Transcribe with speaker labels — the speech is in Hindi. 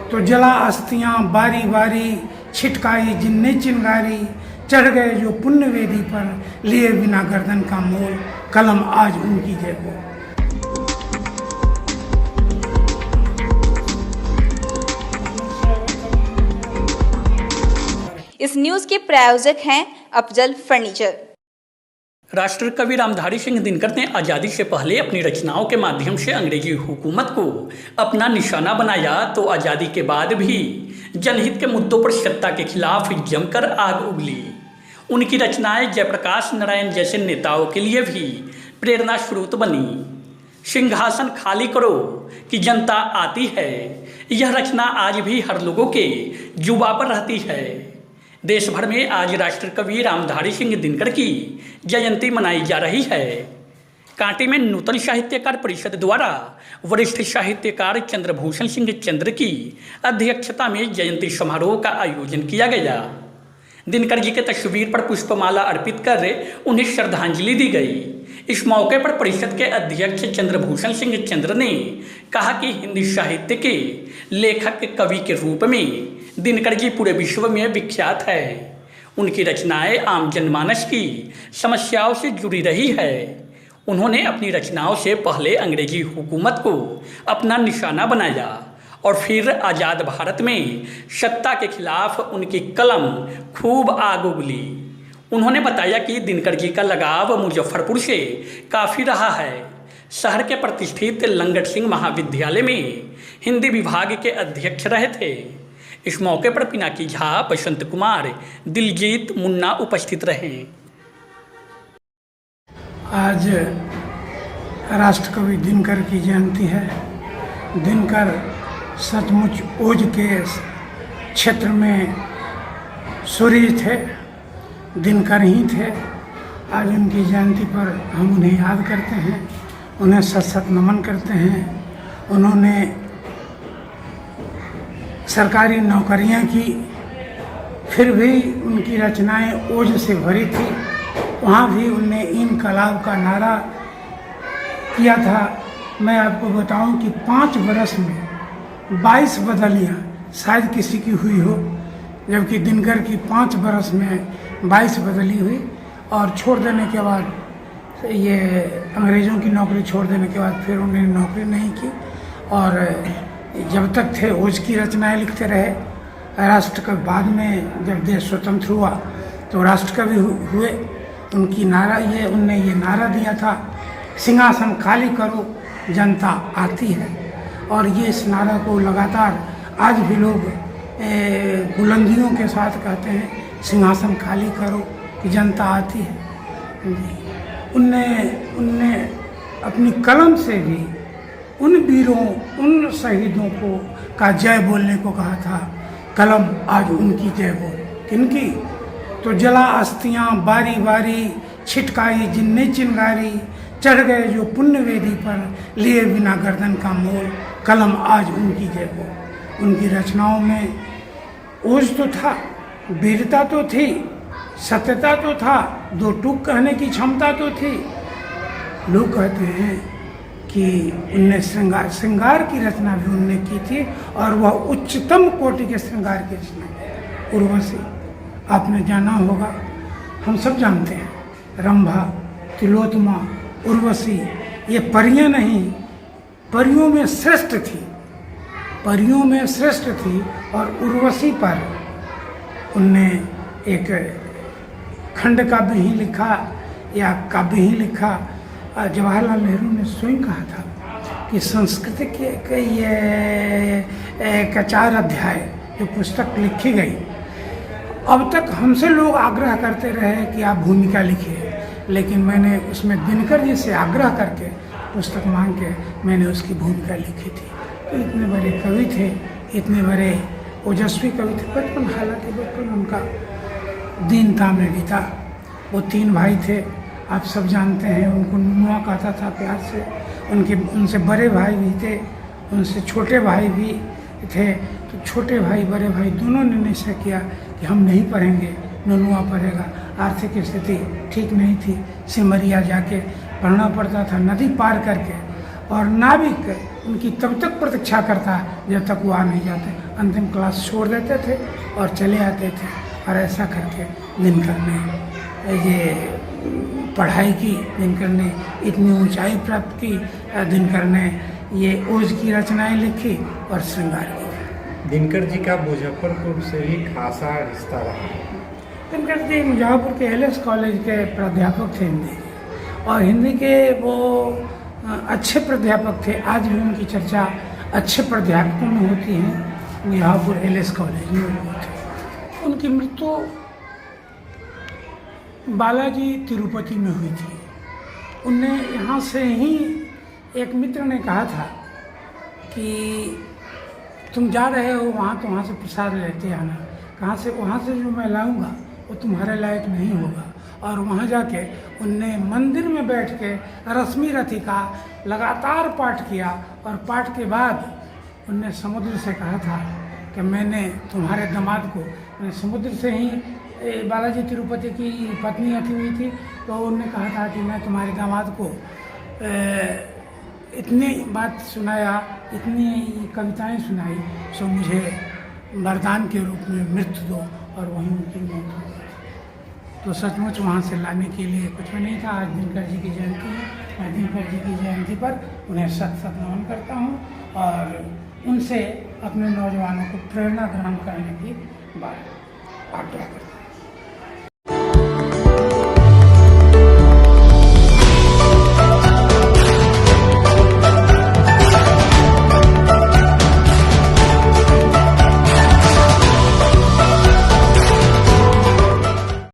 Speaker 1: तो जला अस्थियां बारी बारी, छिटकाई जिनने चिंगारी, चढ़ गए जो पुण्य वेदी पर, लिए बिना गर्दन का मोल, कलम आज उनकी जय बोल।
Speaker 2: इस न्यूज के प्रायोजक हैं अफजल फर्नीचर।
Speaker 3: राष्ट्र कवि रामधारी सिंह दिनकर ने आज़ादी से पहले अपनी रचनाओं के माध्यम से अंग्रेजी हुकूमत को अपना निशाना बनाया, तो आज़ादी के बाद भी जनहित के मुद्दों पर सत्ता के खिलाफ जमकर आग उगली। उनकी रचनाएं जयप्रकाश नारायण जैसे नेताओं के लिए भी प्रेरणा स्रोत बनी। सिंहासन खाली करो कि जनता आती है, यह रचना आज भी हर लोगों के जुबा पर रहती है। देश भर में आज राष्ट्र कवि रामधारी सिंह दिनकर की जयंती मनाई जा रही है। कांटी में नूतन साहित्यकार परिषद द्वारा वरिष्ठ साहित्यकार चंद्रभूषण सिंह चंद्र की अध्यक्षता में जयंती समारोह का आयोजन किया गया। दिनकर जी के तस्वीर पर पुष्पमाला अर्पित कर उन्हें श्रद्धांजलि दी गई। इस मौके पर परिषद के अध्यक्ष चंद्रभूषण सिंह चंद्र ने कहा कि हिंदी साहित्य के लेखक कवि के रूप में दिनकर जी पूरे विश्व में विख्यात है। उनकी रचनाएं आम जनमानस की समस्याओं से जुड़ी रही है। उन्होंने अपनी रचनाओं से पहले अंग्रेजी हुकूमत को अपना निशाना बनाया और फिर आज़ाद भारत में सत्ता के खिलाफ उनकी कलम खूब आग उगली। उन्होंने बताया कि दिनकर जी का लगाव मुजफ्फरपुर से काफ़ी रहा है। शहर के प्रतिष्ठित लंगट सिंह महाविद्यालय में हिंदी विभाग के अध्यक्ष रहे थे। इस मौके पर पिनाकी झा, बसंत कुमार, दिलजीत, मुन्ना उपस्थित रहे।
Speaker 1: आज राष्ट्र कवि दिनकर की जयंती है। दिनकर सचमुच ओज के क्षेत्र में सूर्य थे, दिनकर ही थे। आज उनकी जयंती पर हम उन्हें याद करते हैं, उन्हें सत सत नमन करते हैं। उन्होंने सरकारी नौकरियां की, फिर भी उनकी रचनाएं ओज से भरी थी। वहाँ भी उनने इनकलाब का नारा किया था। मैं आपको बताऊं कि 5 बरस में 22 बदलियाँ शायद किसी की हुई हो, जबकि दिनकर की 5 बरस में 22 बदली हुई। और छोड़ देने के बाद, ये अंग्रेज़ों की नौकरी छोड़ देने के बाद फिर उन्होंने नौकरी नहीं की और जब तक थे ओज की रचनाएं लिखते रहे। राष्ट्र कवि बाद में जब देश स्वतंत्र हुआ तो राष्ट्र कवि हुए। उनकी नारा उनने ये नारा दिया था, सिंहासन खाली करो जनता आती है। और ये इस नारा को लगातार आज भी लोग बुलंदियों के साथ कहते हैं, सिंहासन खाली करो कि जनता आती है। उनने अपनी कलम से भी उन वीरों, उन शहीदों को का जय बोलने को कहा था। कलम आज उनकी जय बोल। किनकी? तो जला अस्थियां बारी बारी, छिटकाई जिनने चिंगारी, चढ़ गए जो पुण्य वेदी पर, लिए बिना गर्दन का मोल, कलम आज उनकी जय बोल। उनकी रचनाओं में ओज तो था, वीरता तो थी, सत्यता तो था, दो टूक कहने की क्षमता तो थी। लोग कहते हैं कि उनने श्रृंगार की रचना भी उनने की थी और वह उच्चतम कोटि के श्रृंगार की रचना। उर्वशी आपने जाना होगा, हम सब जानते हैं, रंभा, तिलोत्तमा, उर्वशी ये परियां नहीं, परियों में श्रेष्ठ थी, परियों में श्रेष्ठ थी। और उर्वशी पर उनने एक खंड काव्य ही लिखा या काव्य ही लिखा। जवाहरलाल नेहरू ने स्वयं कहा था कि संस्कृत के ये 4 अध्याय जो पुस्तक लिखी गई, अब तक हमसे लोग आग्रह करते रहे कि आप भूमिका लिखिए, लेकिन मैंने उसमें दिनकर जी से आग्रह करके पुस्तक मांग के मैंने उसकी भूमिका लिखी थी। तो इतने बड़े कवि थे, इतने बड़े ओजस्वी कवि थे। हालांकि बचपन उनका दीनता में बीता। वो 3 भाई थे, आप सब जानते हैं। उनको नुनुआ कहता था प्यार से। उनसे बड़े भाई भी थे, उनसे छोटे भाई भी थे। तो छोटे भाई बड़े भाई दोनों ने निश्चय किया कि हम नहीं पढ़ेंगे, नुनुआ पढ़ेगा। आर्थिक स्थिति ठीक नहीं थी, सिमरिया जाके पढ़ना पड़ता था, नदी पार करके। और नाविक उनकी तब तक प्रतीक्षा करता जब तक वो आ नहीं जाते। अंतिम क्लास छोड़ देते थे और चले आते थे, और ऐसा करके दिनकर ने ये पढ़ाई की, दिनकर ने इतनी ऊंचाई प्राप्त की, दिनकर ने ये ओज की रचनाएं लिखी और श्रृंगार की।
Speaker 4: दिनकर जी का मुजफ्फरपुर से भी खासा रिश्ता रहा।
Speaker 1: दिनकर जी मुजफ्फरपुर के एलएस कॉलेज के प्राध्यापक थे हिंदी के, और हिंदी के वो अच्छे प्राध्यापक थे। आज भी उनकी चर्चा अच्छे प्राध्यापकों में होती है। मुजफ्फरपुर एलएस कॉलेज में वो थे। उनकी मृत्यु बालाजी तिरुपति में हुई थी। उनने यहाँ से ही, एक मित्र ने कहा था कि तुम जा रहे हो वहाँ तो वहाँ से प्रसाद लेते आना, कहाँ से, वहाँ से जो मैं लाऊंगा वो तुम्हारे लायक नहीं होगा। और वहाँ जाके उनने मंदिर में बैठ के रश्मि रथी का लगातार पाठ किया, और पाठ के बाद उनने समुद्र से कहा था कि मैंने तुम्हारे दामाद को, मैंने समुद्र से ही, बालाजी तिरुपति की पत्नी अथी हुई थी, तो उनने कहा था कि मैं तुम्हारे दामाद को इतनी बात सुनाया, इतनी कविताएं सुनाई, सो मुझे वरदान के रूप में मृत्यु दो, और वहीं उनकी मौत हो गई। तो सचमुच वहाँ से लाने के लिए कुछ भी नहीं था। आज दिनकर जी की जयंती है, मैं दिनकर जी की जयंती पर उन्हें सत सत नमन करता हूँ, और उनसे अपने नौजवानों को प्रेरणा ग्रहण करने की बात आग्रह करता हूँ।